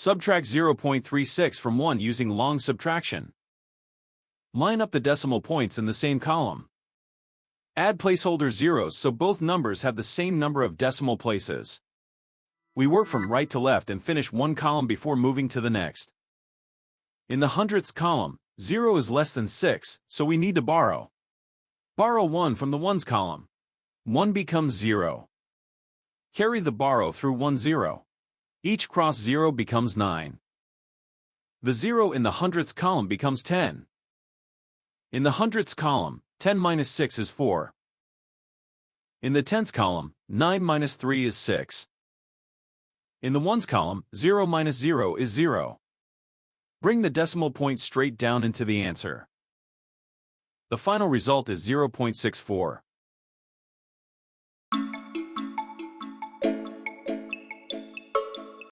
Subtract 0.36 from 1 using long subtraction. Line up the decimal points in the same column. Add placeholder zeros so both numbers have the same number of decimal places. We work from right to left and finish one column before moving to the next. In the hundredths column, 0 is less than 6, so we need to borrow. Borrow 1 from the ones column. 1 becomes 0. Carry the borrow through 1 0. Each cross 0 becomes 9. The 0 in the hundredths column becomes 10. In the hundredths column, 10 minus 6 is 4. In the tenths column, 9 minus 3 is 6. In the ones column, 0 minus 0 is 0. Bring the decimal point straight down into the answer. The final result is 0.64.